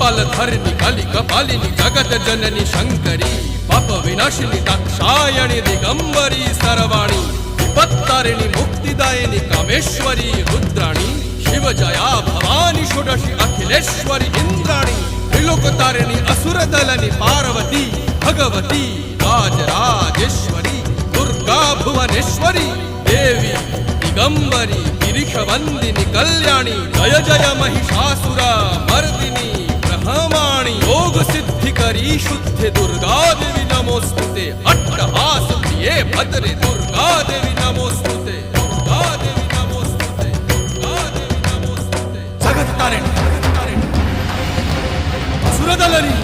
कपालधरिणि कलि कपालिनि जगत जननी शंकरी पाप विनाशिनी दाक्षायणी दिगंबरी सर्वाणी विपत्तारिणी मुक्तिदायिनी कामेश्वरी रुद्राणी शिवजया भवानी षोडशी अखिलेश्वरी इंद्राणी त्रिलोकतारिणी असुरदलनि पार्वती भगवती राजराजेश्वरी दुर्गा भुवनेश्वरी देवी दिगंबरी गिरीशवंदिनी कल्याणी जय जय महिषासुर मर्दिनी ब्रह्माणी योग सिद्धिकरी शुद्धि दुर्गा देवी नमोस्तुते अट्टहास प्रिये भद्रे दुर्गा देवी नमोस्तुते दुर्गा देवी नमोस्तुते दुर्गा देवी नमोस्तुते जगत तारिणी सुरदलनी